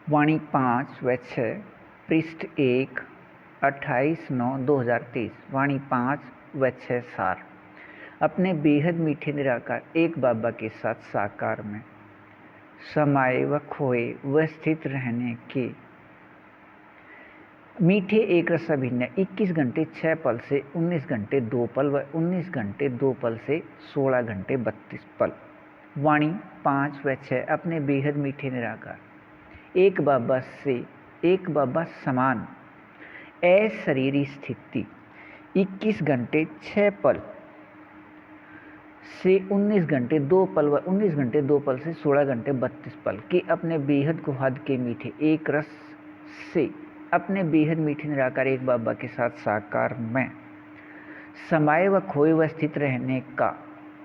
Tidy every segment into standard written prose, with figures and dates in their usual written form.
वाणी 5 व 6 पृष्ठ 1 28/9/2023 वाणी 5 व 6 सार। अपने बेहद मीठे निराकार एक बाबा के साथ साकार में समाये व खोए व स्थित रहने के मीठे एक रस अभिनय 21 घंटे 6 पल से 19 घंटे 2 पल व 19 घंटे 2 पल से 16 घंटे 32 पल। वाणी 5 व 6 अपने बेहद मीठे निराकार एक बाबा से एक बाबा समान अशरीरी स्थिति 21 घंटे 6 पल से 19 घंटे 2 पल व 19 घंटे 2 पल से 16 घंटे 32 पल के अपने बेहद को हद के मीठे एक रस से अपने बेहद मीठे निराकार एक बाबा के साथ साकार में समाये व खोए व स्थित रहने का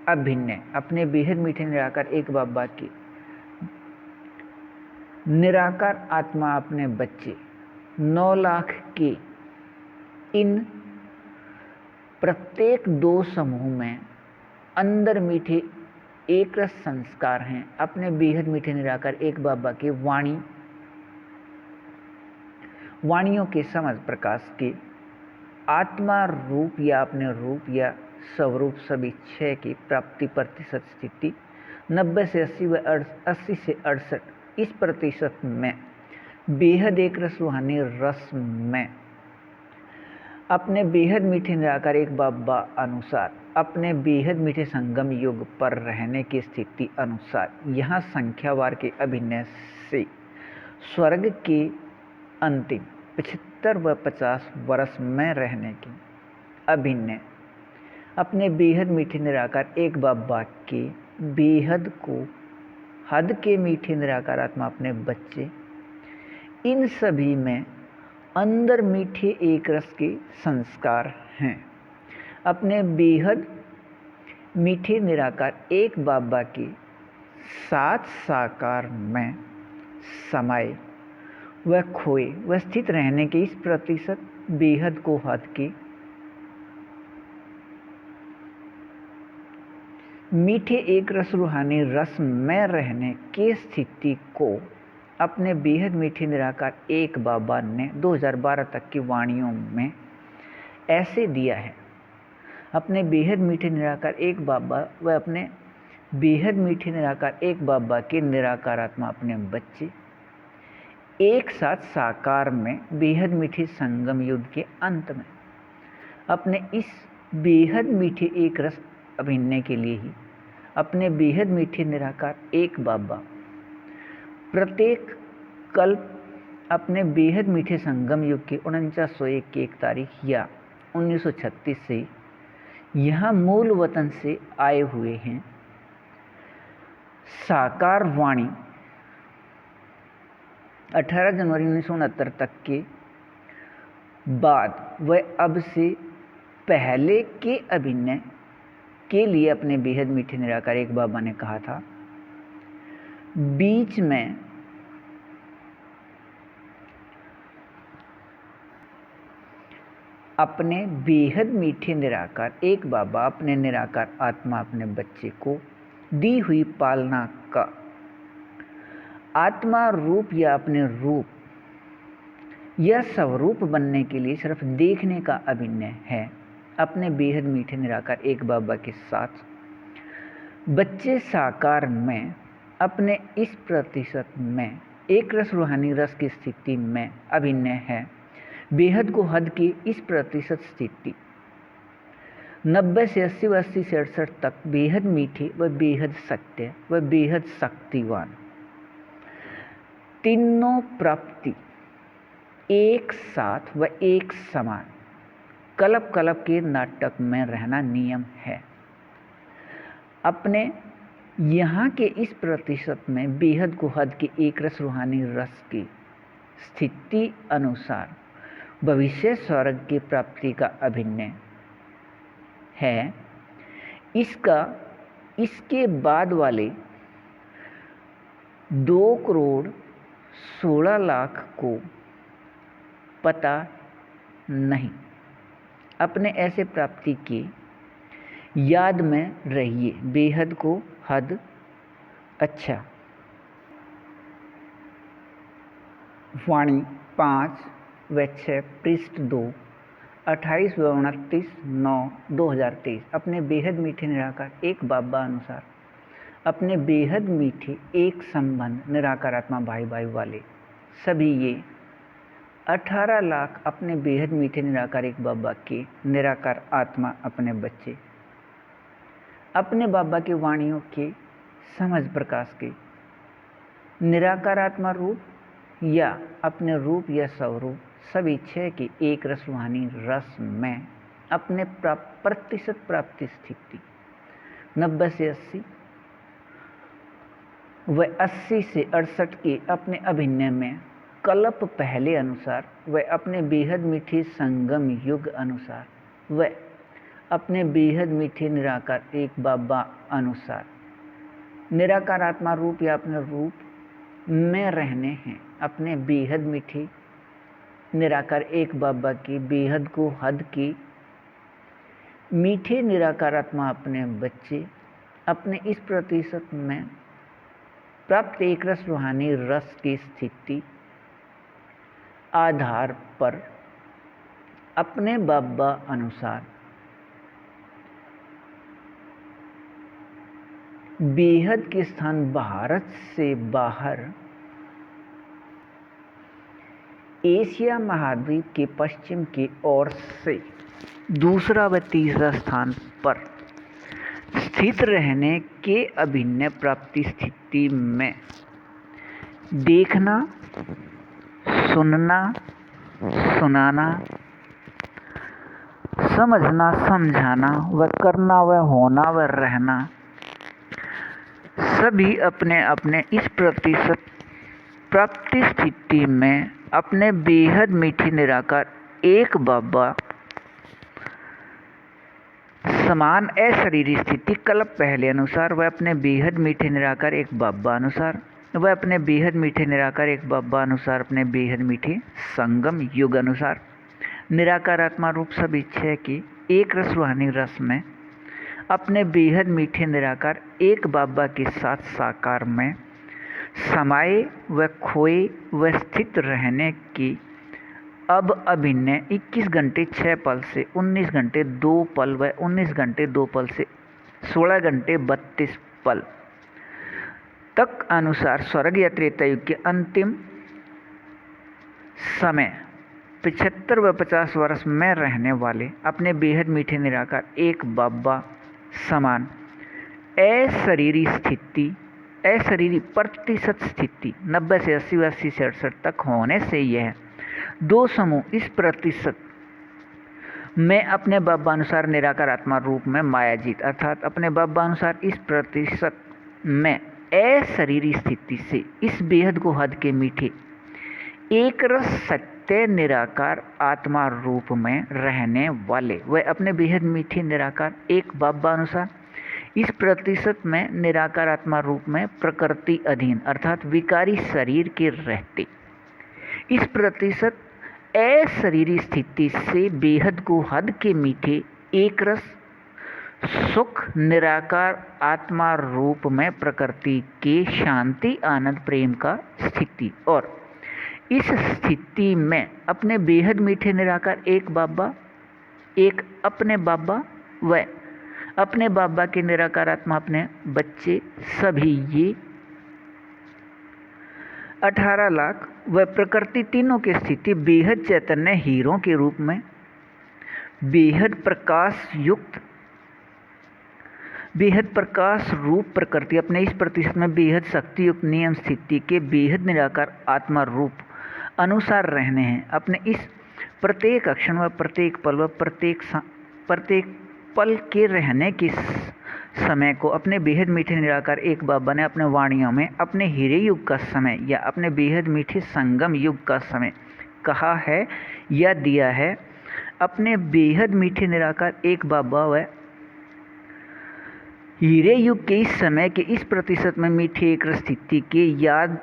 अभिनय अपने बेहद मीठे निराकार एक बाबा की निराकार आत्मा अपने बच्चे 9 लाख के इन प्रत्येक 2 समूह में अंदर मीठे एक रस संस्कार हैं। अपने बेहद मीठे निराकार एक बाबा के वाणियों के समझ प्रकाश के आत्मा रूप या अपने रूप या स्वरूप सभी 6 की प्राप्ति प्रतिशत स्थिति 90 से 80 व 80 से 68 इस प्रतिशत में बेहद एक रस रूहानी रस में अपने बेहद मीठे निराकार एक बाबा अनुसार अपने बेहद मीठे संगम युग पर रहने की स्थिति अनुसार यहाँ संख्यावार के अभिनय से स्वर्ग के अंतिम 75 व 50 वर्ष में रहने की अभिनय अपने बेहद मीठे निराकार एक बाबा के बेहद को हद के मीठे निराकार आत्मा अपने बच्चे इन सभी में अंदर मीठे एक रस के संस्कार हैं। अपने बेहद मीठे निराकार एक बाबा के साथ साकार में समाये व खोए व स्थित रहने के इस प्रतिशत बेहद को हद के मीठे एक रस रूहानी रस में रहने के स्थिति को अपने बेहद मीठे निराकार एक बाबा ने 2012 तक की वाणियों में ऐसे दिया है। अपने बेहद मीठे निराकार एक बाबा व अपने बेहद मीठे निराकार एक बाबा के निराकार आत्मा अपने बच्चे एक साथ साकार में बेहद मीठे संगम युग के अंत में अपने इस बेहद मीठे एक रस अभिनय के लिए ही अपने बेहद मीठे निराकार एक बाबा प्रत्येक कल्प अपने बेहद मीठे संगम युग के 4901 की 1 तारीख या 1936 से यहाँ मूल वतन से आए हुए हैं। साकार वाणी 18 जनवरी 1969 तक के बाद व अब से पहले के अभिनय के लिए अपने बेहद मीठे निराकार एक बाबा ने कहा था, बीच में अपने बेहद मीठे निराकार एक बाबा अपने निराकार आत्मा अपने बच्चे को दी हुई पालना का आत्मा रूप या अपने रूप या स्वरूप बनने के लिए सिर्फ देखने का अभिनय है। अपने बेहद मीठे निराकार एक बाबा के साथ बच्चे साकार में अपने इस प्रतिशत में एक रस रूहानी रस की स्थिति में अभिनय है। बेहद को हद की इस प्रतिशत स्थिति 90 से 80 व 80 से 68 तक बेहद मीठे व बेहद सत्य व बेहद शक्तिवान तीनों प्राप्ति एक साथ व एक समान कल्प कल्प के नाटक में रहना नियम है। अपने यहाँ के इस प्रतिशत में बेहद को हद की एक रस रूहानी रस की स्थिति अनुसार भविष्य स्वर्ग की प्राप्ति का अभिनय है। इसके बाद वाले 2,16,00,000 को पता नहीं। अपने ऐसे प्राप्ति की याद में रहिए। बेहद को हद अच्छा वाणी 5 व 6 पृष्ठ 2 28 व 29/9/2023। अपने बेहद मीठे निराकार एक बाबा अनुसार अपने बेहद मीठे एक संबंध निराकार आत्मा भाई भाई वाले सभी ये 18 लाख अपने बेहद मीठे निराकार एक बाबा के निराकार आत्मा अपने बच्चे अपने बाबा की वाणियों के समझ प्रकाश के निराकार आत्मा रूप या अपने रूप या स्वरूप सभी छह की एक रस रूहानी रस में अपने प्रतिशत प्राप्ति स्थिति 90 से 80 व 80 से 68 के अपने अभिनय में कल्प पहले अनुसार व अपने बेहद मीठे संगम युग अनुसार व अपने बेहद मीठे निराकार एक बाबा अनुसार निराकार आत्मा रूप या अपने रूप में रहने हैं। अपने बेहद मीठे निराकार एक बाबा की बेहद को हद की मीठे निराकार आत्मा अपने बच्चे अपने इस प्रतिशत में प्राप्त एक रस रूहानी रस की स्थिति आधार पर अपने बाबा अनुसार बेहद के स्थान भारत से बाहर एशिया महाद्वीप के पश्चिम की ओर से दूसरा व तीसरा स्थान पर स्थित रहने के अभिनय प्राप्ति स्थिति में देखना, सुनना, सुनाना, समझना, समझाना व करना व होना व रहना सभी अपने अपने इस प्रतिशत प्राप्ति स्थिति में अपने बेहद मीठी निराकार एक बाबा समान अशरीरी स्थिति कल्प पहले अनुसार वह अपने बेहद मीठे निराकार एक बाबा अनुसार वह अपने बेहद मीठे निराकार एक बाबा अनुसार अपने बेहद मीठे संगम युग अनुसार निराकार आत्मा रूप सब इच्छा की एक रस रूहानी रस में अपने बेहद मीठे निराकार एक बाबा के साथ साकार में समाये व खोए व स्थित रहने की अब अभिनय 21 घंटे 6 पल से 19 घंटे 2 पल व 19 घंटे 2 पल से 16 घंटे 32 पल तक अनुसार स्वर्ग या त्रेता युग के अंतिम समय 75 व 50 वर्ष में रहने वाले अपने बेहद मीठे निराकार एक बाबा समान अशरीरी स्थिति अशरीरी प्रतिशत स्थिति 90 से 80 व 80 से 68 तक होने से यह दो समूह इस प्रतिशत में अपने बाबा अनुसार निराकार आत्मा रूप में मायाजीत अर्थात अपने बाबा अनुसार इस प्रतिशत में अशरीरी स्थिति से इस बेहद को हद के मीठे एक रस सत्य निराकार आत्मा रूप में रहने वाले वह अपने बेहद मीठे निराकार एक बाबा अनुसार इस प्रतिशत में निराकार आत्मा रूप में प्रकृति अधीन अर्थात विकारी शरीर के रहते इस प्रतिशत अशरीरी स्थिति से बेहद को हद के मीठे एक रस सुख निराकार आत्मा रूप में प्रकृति के शांति आनंद प्रेम का स्थिति और इस स्थिति में अपने बेहद मीठे निराकार एक बाबा एक अपने बाबा व अपने बाबा के निराकार आत्मा अपने बच्चे सभी ये 18 लाख व प्रकृति तीनों की स्थिति बेहद चैतन्य हीरों के रूप में बेहद प्रकाश युक्त बेहद प्रकाश रूप प्रकृति अपने इस प्रतिशत में बेहद शक्ति युक्त नियम स्थिति के बेहद निराकार आत्मा रूप अनुसार रहने हैं। अपने इस प्रत्येक अक्षण व प्रत्येक पल व प्रत्येक पल के रहने के समय को अपने बेहद मीठे निराकार एक बाबा ने अपने वाणियों में अपने हीरे युग का समय या अपने बेहद मीठे संगम युग का समय कहा है या दिया है। अपने बेहद मीठे निराकार एक बाबा व हीरे युग के इस समय के इस प्रतिशत में मीठे एक स्थिति के याद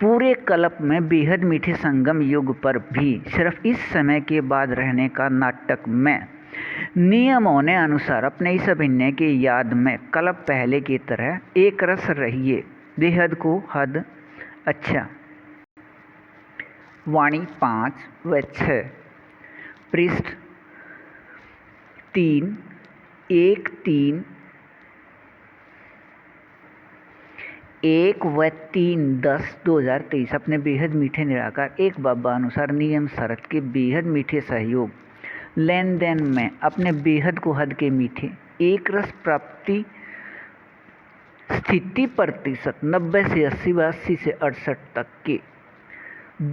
पूरे कल्प में बेहद मीठे संगम युग पर भी सिर्फ इस समय के बाद रहने का नाटक में नियमों ने अनुसार अपने इस अभिनय के याद में कल्प पहले की तरह एक रस रहिए बेहद को हद अच्छा वाणी 5 व 6, पृष्ठ 3, 1, 3, 1 व 3, 10, 2023 अपने बेहद मीठे निराकार एक बाबा अनुसार नियम शरत के बेहद मीठे सहयोग लेन देन में अपने बेहद को हद के मीठे एक रस प्राप्ति स्थिति प्रतिशत 90 से 80 व 80 से 68 तक के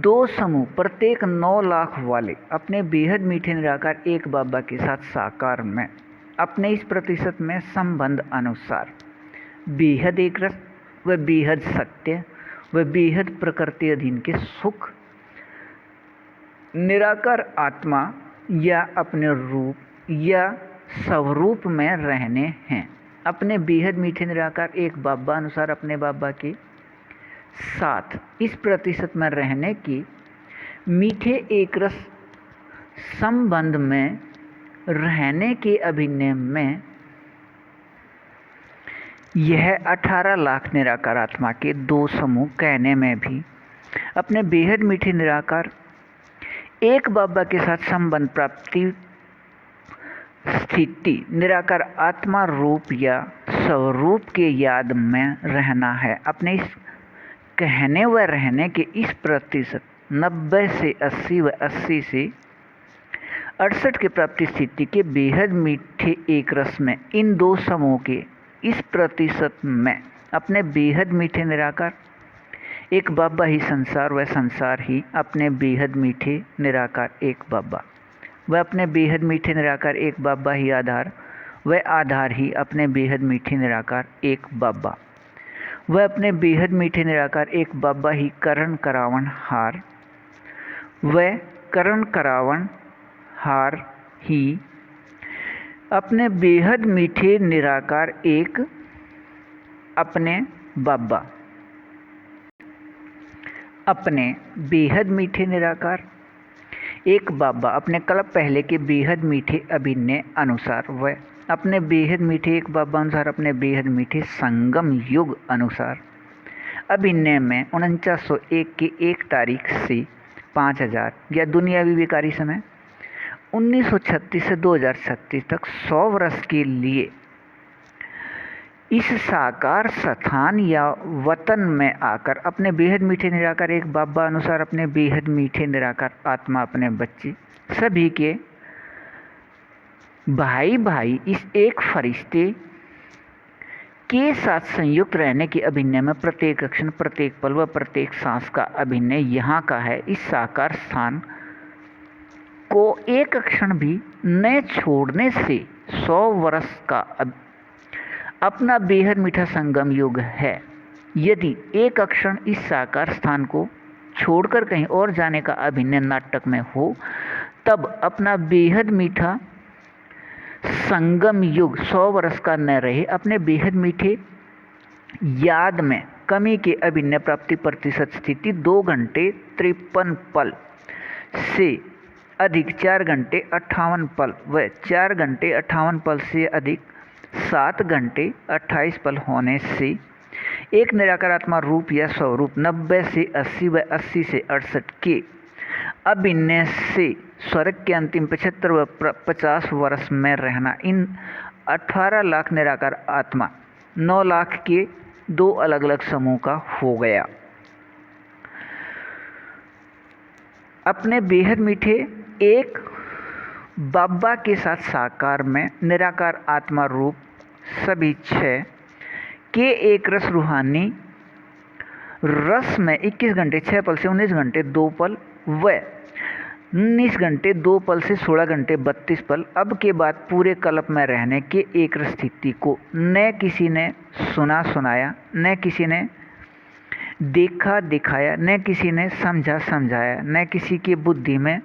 दो समूह प्रत्येक 9 लाख वाले अपने बेहद मीठे निराकार एक बाबा के साथ साकार में अपने इस प्रतिशत में संबंध अनुसार बेहद एक रस व बेहद सत्य व बेहद प्रकृति अधीन के सुख निराकार आत्मा या अपने रूप या स्वरूप में रहने हैं। अपने बेहद मीठे निराकार एक बाबा अनुसार अपने बाबा के साथ इस प्रतिशत में रहने की मीठे एक रस संबंध में रहने के अभिनय में यह 18 लाख निराकार आत्मा के दो समूह कहने में भी अपने बेहद मीठे निराकार एक बाबा के साथ संबंध प्राप्ति स्थिति निराकार आत्मा रूप या स्वरूप के याद में रहना है। अपने इस कहने व रहने के इस प्रतिशत 90 से 80 व 80 से 68 के प्राप्ति स्थिति के बेहद मीठे एक रस में इन दो समूह के इस प्रतिशत में अपने बेहद मीठे निराकार एक बाबा ही संसार व संसार ही अपने बेहद मीठे निराकार एक बाबा व अपने बेहद मीठे निराकार एक बाबा ही आधार व आधार ही अपने बेहद मीठे निराकार एक बाबा व अपने बेहद मीठे निराकार एक बाबा ही करण करावन हार व करण करावन हार ही अपने बेहद मीठे निराकार एक अपने बाबा अपने बेहद मीठे निराकार एक बाबा अपने कल्प पहले के बेहद मीठे अभिनय अनुसार व अपने बेहद मीठे एक बाबा अनुसार अपने बेहद मीठे संगम युग अनुसार अभिनय में 4901 की 1 तारीख से 5000 या दुनियावी विकारी समय 1936 से 2036 तक 100 वर्ष के लिए इस साकार स्थान या वतन में आकर अपने बेहद मीठे निराकार एक बाबा अनुसार अपने बेहद मीठे निराकार आत्मा अपने बच्चे सभी के भाई भाई इस एक फरिश्ते के साथ संयुक्त रहने के अभिनय में प्रत्येक क्षण प्रत्येक पल व प्रत्येक सांस का अभिनय यहाँ का है। इस साकार स्थान को एक क्षण भी न छोड़ने से 100 वर्ष का अपना बेहद मीठा संगम युग है। यदि एक क्षण इस साकार स्थान को छोड़कर कहीं और जाने का अभिनय नाटक में हो तब अपना बेहद मीठा संगम युग 100 वर्ष का न रहे। अपने बेहद मीठे याद में कमी के अभिनय प्राप्ति प्रतिशत स्थिति 2 घंटे 53 पल से अधिक 4 घंटे 58 पल व 4 घंटे 58 पल से अधिक 7 घंटे 28 पल होने से एक निराकार आत्मा रूप या स्वरूप 90 से 80 व 80 से 68 के अभिनय से स्वर्ग के अंतिम 75 व 50 वर्ष में रहना इन 18 लाख निराकार आत्मा 9 लाख के 2 अलग अलग समूह का हो गया। अपने बेहद मीठे एक बाबा के साथ साकार में निराकार आत्मा रूप सभी 6 के एक रस रूहानी रस में 21 घंटे 6 पल से 19 घंटे 2 पल व 19 घंटे 2 पल से 16 घंटे 32 पल अब के बाद पूरे कल्प में रहने के एक रस स्थिति को न किसी ने सुना सुनाया, न किसी ने देखा दिखाया, न किसी ने समझा समझाया, न किसी की बुद्धि में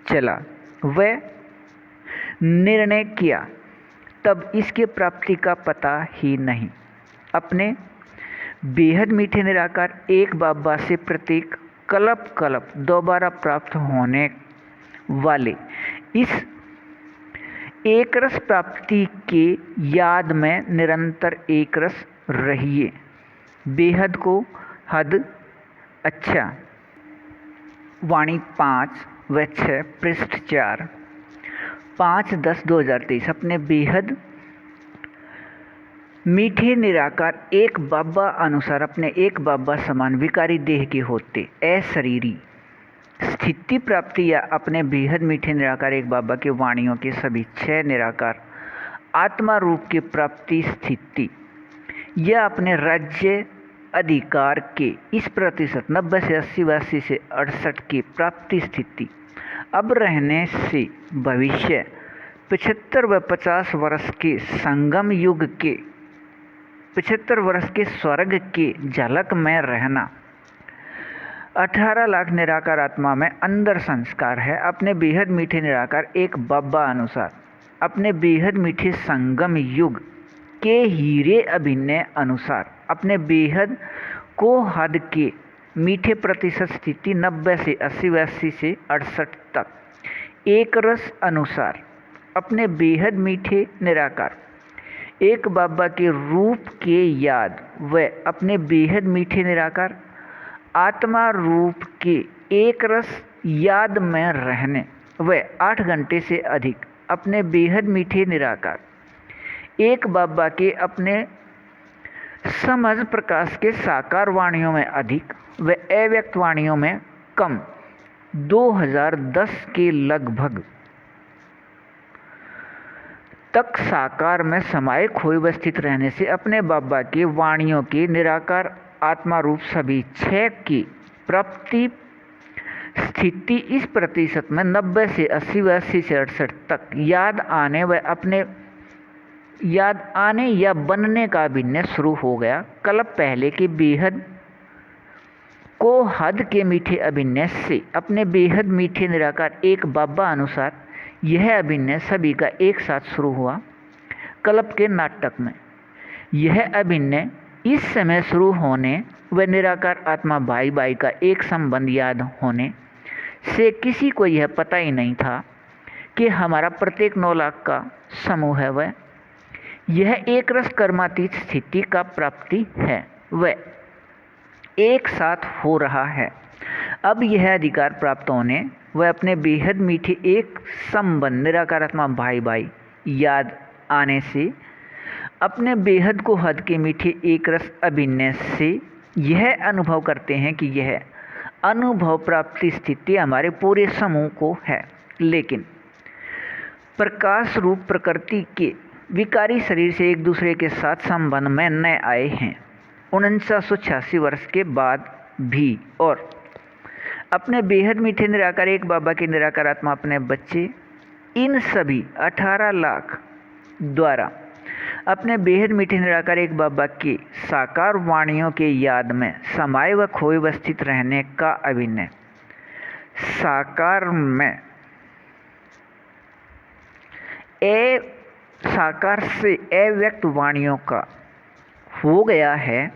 चला व निर्णय किया, तब इसके प्राप्ति का पता ही नहीं। अपने बेहद मीठे निराकार एक बाबा से प्रत्येक कल्प कल्प दोबारा प्राप्त होने वाले इस एक रस प्राप्ति के याद में निरंतर एक रस रहिए। बेहद को हद अच्छा वाणी 5 व 6 पृष्ठ 4 5/10/2023 अपने बेहद मीठे निराकार एक बाबा अनुसार अपने एक बाबा समान विकारी देह के होते अशरीरी स्थिति प्राप्ति या अपने बेहद मीठे निराकार एक बाबा के वाणियों के सभी 6 निराकार आत्मा रूप की प्राप्ति स्थिति या अपने राज्य अधिकार के इस प्रतिशत 90 से 80 व 80 से 68 की प्राप्ति स्थिति अब रहने से भविष्य 75 व 50 वर्ष के संगम युग के 75 वर्ष के स्वर्ग के झलक में रहना 18 लाख निराकार आत्मा में अंदर संस्कार है अपने बेहद मीठे निराकार एक बाबा अनुसार अपने बेहद मीठे संगम युग के हीरे अभिनय अनुसार अपने बेहद को हद के मीठे प्रतिशत स्थिति 90 से 80 व 80 से 68 तक एक रस अनुसार अपने बेहद मीठे निराकार एक बाबा के रूप के याद व अपने बेहद मीठे निराकार आत्मा रूप के एक रस याद में रहने व 8 घंटे से अधिक अपने बेहद मीठे निराकार एक बाबा के अपने समझ प्रकाश के साकार वाणियों में अधिक व अव्यक्त वाणियों में कम 2010 के लगभग तक साकार में समाये खोए व स्थित रहने से अपने बाबा के वाणियों के निराकार आत्मा रूप सभी 6 की प्राप्ति स्थिति इस प्रतिशत में 90 से 80 व 80 से 68 तक याद आने या बनने का अभिनय शुरू हो गया कल्प पहले के बेहद को हद के मीठे अभिनय से अपने बेहद मीठे निराकार एक बाबा अनुसार यह अभिनय सभी का एक साथ शुरू हुआ कल्प के नाटक में। यह अभिनय इस समय शुरू होने व निराकार आत्मा भाई भाई का एक संबंध याद होने से किसी को यह पता ही नहीं था कि हमारा प्रत्येक 9 लाख का समूह है वह यह एक रस कर्मातीत स्थिति का प्राप्ति है वह एक साथ हो रहा है। अब यह अधिकार प्राप्त होने वह अपने बेहद मीठे एक संबंध निराकार आत्मा भाई भाई याद आने से अपने बेहद को हद के मीठे एक रस अभिनय से यह अनुभव करते हैं कि यह अनुभव प्राप्ति स्थिति हमारे पूरे समूह को है लेकिन प्रकाश रूप प्रकृति के विकारी शरीर से एक दूसरे के साथ संबंध में न आए हैं 1986 वर्ष के बाद भी और अपने बेहद मीठे निराकार एक बाबा के निराकार आत्मा अपने बच्चे इन सभी 18 लाख द्वारा अपने बेहद मीठे निराकार एक बाबा की साकार वाणियों के याद में समाये व खोए व स्थित रहने का अभिनय साकार में साकार से अव्यक्त वाणियों का हो गया है।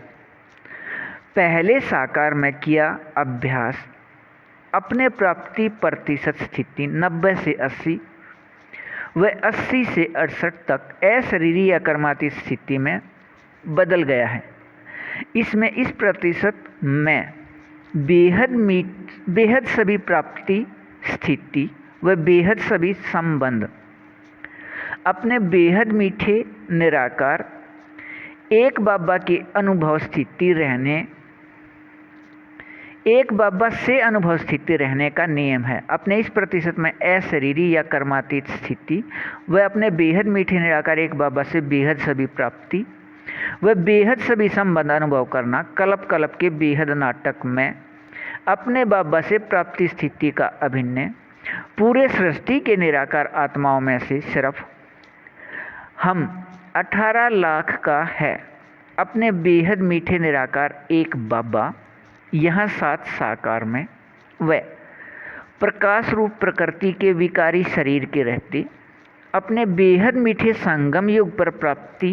पहले साकार में किया अभ्यास अपने प्राप्ति प्रतिशत स्थिति 90 से 80 व 80 से 68 तक अशरीरी या कर्मातीत स्थिति में बदल गया है। इसमें इस प्रतिशत में बेहद सभी प्राप्ति स्थिति व बेहद सभी संबंध अपने बेहद मीठे निराकार एक बाबा की अनुभव स्थिति रहने एक बाबा से अनुभव स्थिति रहने का नियम है। अपने इस प्रतिशत में अशरीरी या कर्मातीत स्थिति व अपने बेहद मीठे निराकार एक बाबा से बेहद सभी प्राप्ति व बेहद सभी संबंध अनुभव करना कल्प कल्प के बेहद नाटक में अपने बाबा से प्राप्ति स्थिति का अभिनय पूरे सृष्टि के निराकार आत्माओं में से सिर्फ हम 18 लाख का है। अपने बेहद मीठे निराकार एक बाबा यहाँ साथ साकार में व प्रकाश रूप प्रकृति के विकारी शरीर के रहते अपने बेहद मीठे संगम युग पर प्राप्ति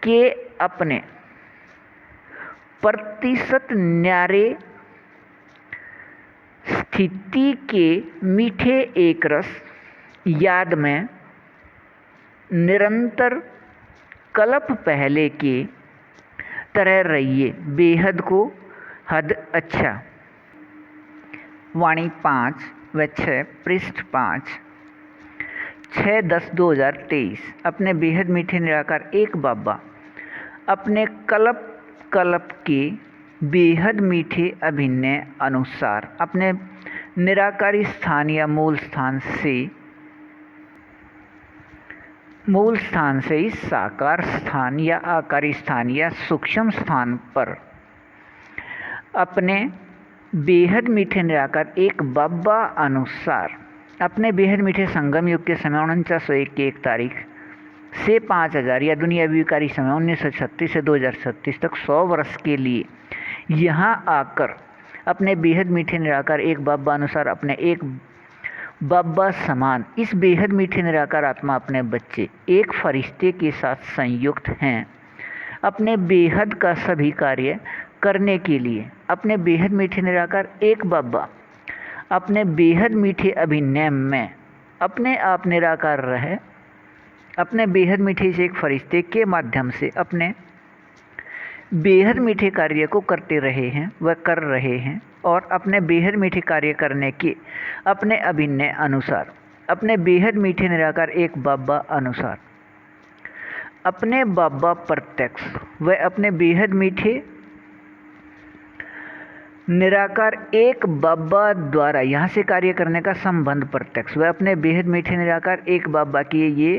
के अपने प्रतिशत न्यारे स्थिति के मीठे एक रस याद में निरंतर कल्प पहले के तरह रहिए। बेहद को हद अच्छा वाणी 5 व 6 पृष्ठ 5 6/10/2023। अपने बेहद मीठे निराकार एक बाबा अपने कल्प कल्प के बेहद मीठे अभिनय अनुसार अपने निराकारी स्थान या मूल स्थान से इस साकार स्थान या आकारी स्थान या सूक्ष्म स्थान पर अपने बेहद मीठे निराकार एक बाबा अनुसार अपने बेहद मीठे संगम युग के समय 4901 की 1 तारीख से 5000 या दुनियावी विकारी समय 1936 से 2036 तक 100 वर्ष के लिए यहाँ आकर अपने बेहद मीठे निराकार एक बाबा अनुसार अपने एक बाबा समान इस बेहद मीठे निराकार आत्मा अपने बच्चे एक फरिश्ते के साथ संयुक्त हैं अपने बेहद का सभी कार्य करने के लिए। अपने बेहद मीठे निराकार एक बाबा अपने बेहद मीठे अभिनय में अपने आप निराकार रहे अपने बेहद मीठे से एक फरिश्ते के माध्यम से अपने बेहद मीठे कार्य को करते रहे हैं व कर रहे हैं और अपने बेहद मीठे कार्य करने के अपने अभिनय अनुसार अपने बेहद मीठे निराकार एक बाबा अनुसार अपने बाबा प्रत्यक्ष व अपने बेहद मीठे निराकार एक बाबा द्वारा यहाँ से कार्य करने का संबंध प्रत्यक्ष व अपने बेहद मीठे निराकार एक बाबा के ये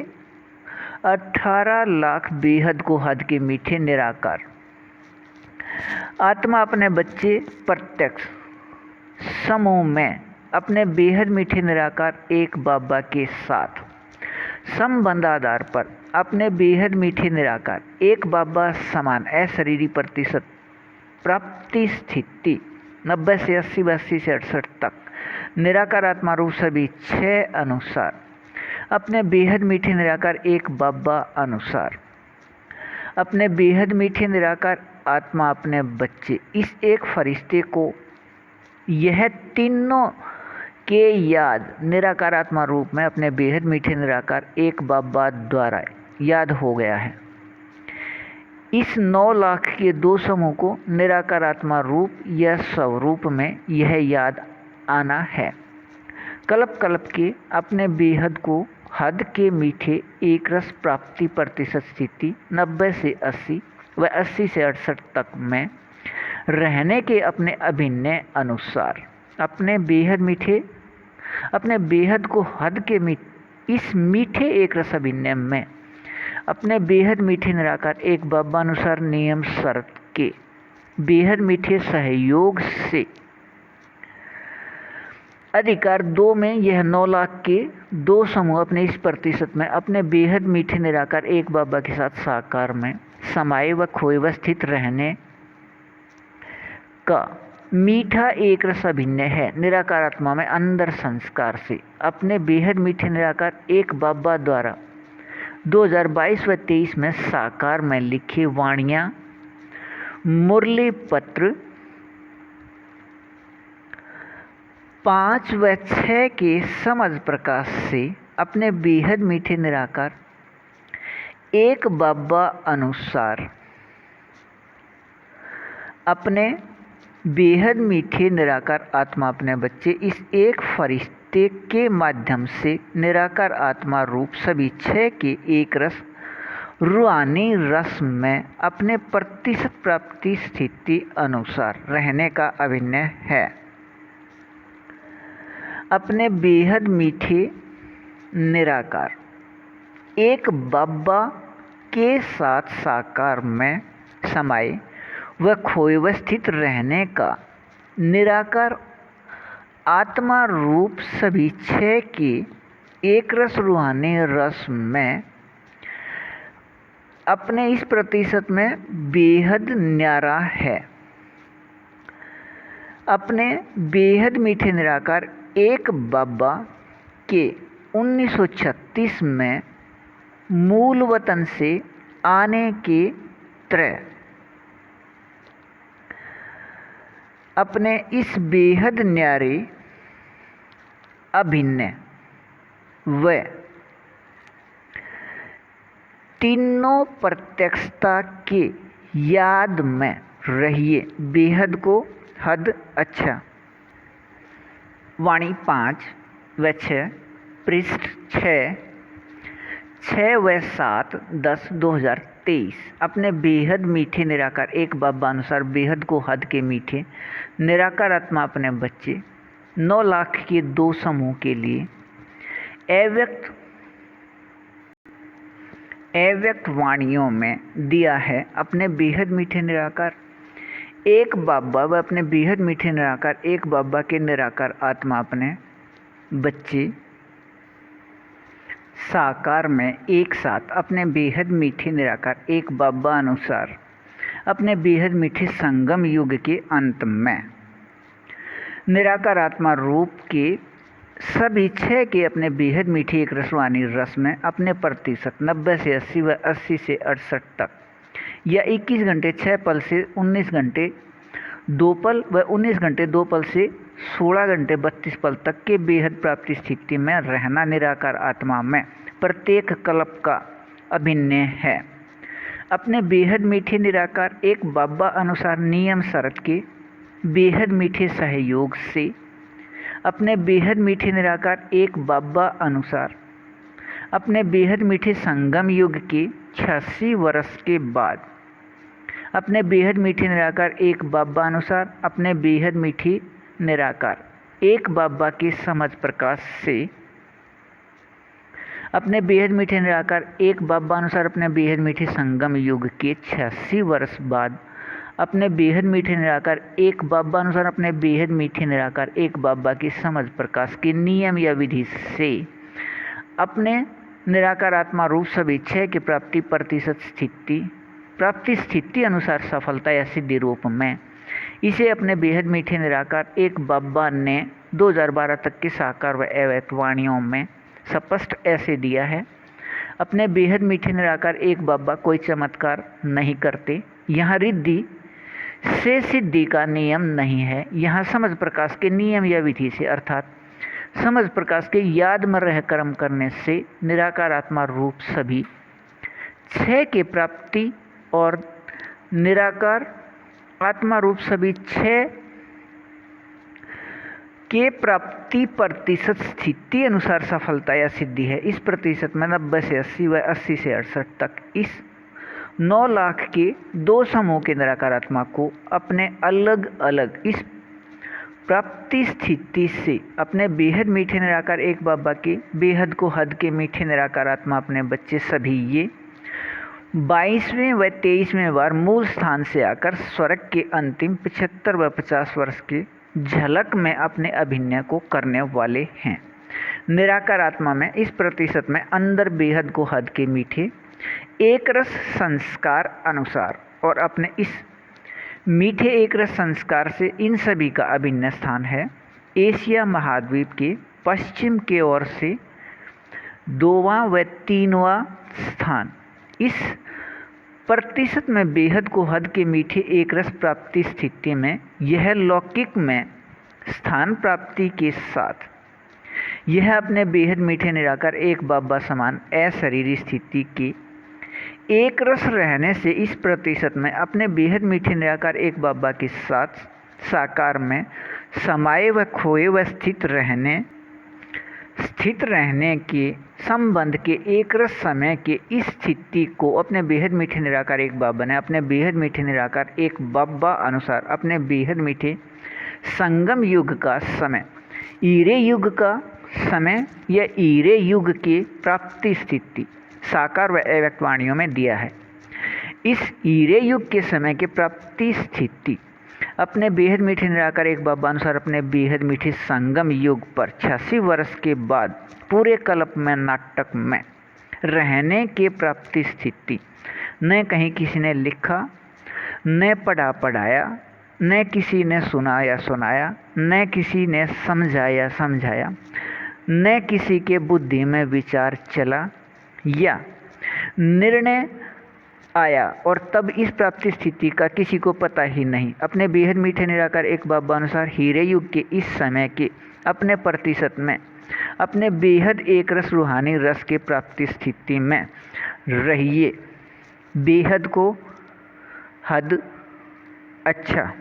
18 लाख बेहद को हद के मीठे निराकार आत्मा अपने बच्चे प्रत्यक्ष समूह में अपने बेहद मीठे निराकार एक बाबा के साथ संबंध आधार पर अपने बेहद मीठे निराकार एक बाबा समान अशरीरी प्रतिशत प्राप्ति स्थिति 90 से 80 80 से 68 तक निराकार आत्मा रूप सभी 6 अनुसार अपने बेहद मीठे निराकार एक बाबा अनुसार अपने बेहद मीठे निराकार आत्मा अपने बच्चे इस एक फरिश्ते को यह तीनों के याद निराकार आत्मा रूप में अपने बेहद मीठे निराकार एक बाबा द्वारा याद हो गया है। इस 9 लाख के 2 समूह को निराकार आत्मा रूप या स्वरूप में यह याद आना है। कल्प कल्प के अपने बेहद को हद के मीठे एक रस प्राप्ति प्रतिशत स्थिति 90 से 80 व 80 से 68 तक में रहने के अपने अभिनय अनुसार अपने बेहद को हद के इस मीठे एक रस अभिनय में अपने बेहद मीठे निराकार एक बाबा अनुसार नियम शर्त के बेहद मीठे सहयोग से अधिकार 2 में यह 9 लाख के 2 समूह अपने इस प्रतिशत में अपने बेहद मीठे निराकार एक बाबा के साथ साकार में समाये व खोए व स्थित रहने का मीठा एक रस अभिनय है। निराकार आत्मा में अंदर संस्कार से अपने बेहद मीठे निराकार एक बाबा द्वारा 2022 व 23 में साकार में लिखे वाणियाँ मुरली पत्र 5 व 6 के समझ प्रकाश से अपने बेहद मीठे निराकार एक बाबा अनुसार अपने बेहद मीठे निराकार आत्मा अपने बच्चे इस एक फरिश्ते के माध्यम से निराकार आत्मा रूप सभी 6 के एक रस रूहानी रस में अपने प्रतिशत प्राप्ति स्थिति अनुसार रहने का अभिनय है। अपने बेहद मीठे निराकार एक बाबा के साथ साकार में समाये व खोए व स्थित रहने का निराकार आत्मा रूप सभी 6 के एक रस रूहानी रस में अपने इस प्रतिशत में बेहद न्यारा है। अपने बेहद मीठे निराकार एक बाबा के 1936 में मूल वतन से आने के त्रय अपने इस बेहद न्यारे अभिनय व तीनों प्रत्यक्षता के याद में रहिए। बेहद को हद अच्छा वाणी 5 व 6, पृष्ठ 6 व 7, 10/2023। अपने बेहद मीठे निराकार एक बाबा अनुसार बेहद को हद के मीठे निराकार आत्मा अपने बच्चे 9 लाख के 2 समूह के लिए अव्यक्त वाणियों में दिया है। अपने बेहद मीठे निराकार एक बाबा व अपने बेहद मीठे निराकार एक बाबा के निराकार आत्मा अपने बच्चे साकार में एक साथ अपने बेहद मीठे निराकार एक बाबा अनुसार अपने बेहद मीठे संगम युग के अंत में निराकार आत्मा रूप के सभी 6 के अपने बेहद मीठी एक रसवानी रस में अपने प्रतिशत 90 से 80 व 80 से 68 तक या 21 घंटे 6 पल से 19 घंटे 2 पल व 19 घंटे 2 पल से 16 घंटे 32 पल तक के बेहद प्राप्ति स्थिति में रहना निराकार आत्मा में प्रत्येक कल्प का अभिन्न है। अपने बेहद मीठे निराकार एक बाबा अनुसार नियम शरत के बेहद मीठे सहयोग से अपने बेहद मीठे निराकार एक बाबा अनुसार अपने बेहद मीठे संगम युग के 86 वर्ष के बाद अपने बेहद मीठे निराकार एक बाबा अनुसार अपने बेहद मीठी निराकार एक बाबा के समझ प्रकाश से अपने बेहद मीठे निराकार एक बाबा अनुसार अपने बेहद मीठे संगम युग के 86 वर्ष बाद अपने बेहद मीठे निराकार एक बाबा अनुसार अपने बेहद मीठे निराकार एक बाबा की समझ प्रकाश के नियम या विधि से अपने निराकार आत्मा रूप सभी 6 की प्राप्ति स्थिति अनुसार सफलता या सिद्धि रूप में इसे अपने बेहद मीठे निराकार एक बाबा ने 2012 तक के साकार व अव्यक्त वाणियों में स्पष्ट ऐसे दिया है। अपने बेहद मीठे निराकार एक बाबा कोई चमत्कार नहीं करते। यहाँ रिद्धि से सिद्धि का नियम नहीं है। यहाँ समझ प्रकाश के नियम या विधि से अर्थात समझ प्रकाश के याद में रह कर्म करने से निराकार आत्मा रूप सभी 6 के प्राप्ति और निराकार आत्मा रूप सभी 6 के प्राप्ति प्रतिशत स्थिति अनुसार सफलता या सिद्धि है। इस प्रतिशत में 90 से 80 व 80 से 68 तक इस 9 लाख के 2 समूह के निराकार आत्मा को अपने अलग अलग इस प्राप्ति स्थिति से अपने बेहद मीठे निराकार एक बाबा के बेहद को हद के मीठे निराकार आत्मा अपने बच्चे सभी ये 22वें व 23वें बार मूल स्थान से आकर स्वर्ग के अंतिम 75 व 50 वर्ष के झलक में अपने अभिनय को करने वाले हैं। निराकार आत्मा में इस प्रतिशत में अंदर बेहद को हद के मीठे एक रस संस्कार अनुसार और अपने इस मीठे एक रस संस्कार से इन सभी का अभिन्न स्थान है। एशिया महाद्वीप के पश्चिम की ओर से 2वां व 3वां स्थान इस प्रतिशत में बेहद को हद के मीठे एक रस प्राप्ति स्थिति में यह लौकिक में स्थान प्राप्ति के साथ यह अपने बेहद मीठे निराकार एक बाबा समान अशरीरी स्थिति के एक रस रहने से इस प्रतिशत में अपने बेहद मीठे निराकार एक बाबा के साथ साकार में समाये व खोए व स्थित रहने के संबंध के एक रस समय के इस स्थिति को अपने बेहद मीठे निराकार एक बाबा ने अपने बेहद मीठे निराकार एक बाबा अनुसार अपने बेहद मीठे संगम युग का समय ईरे युग का समय या ईरे युग के प्राप्ति स्थिति साकार व अव्यक्त वाणियों में दिया है। इस ईरे युग के समय के प्राप्ति स्थिति अपने बेहद मीठे निराकार एक बाबा अनुसार अपने बेहद मीठे संगम युग पर 86 वर्ष के बाद पूरे कल्प में नाटक में रहने के प्राप्ति स्थिति न कहीं किसी ने लिखा न पढ़ाया न किसी ने सुनाया न किसी ने समझाया न किसी के बुद्धि में विचार चला या निर्णय आया और तब इस प्राप्ति स्थिति का किसी को पता ही नहीं। अपने बेहद मीठे निराकार एक बाबा अनुसार हीरे युग के इस समय के अपने प्रतिशत में अपने बेहद एक रस रूहानी रस के प्राप्ति स्थिति में रहिए। बेहद को हद अच्छा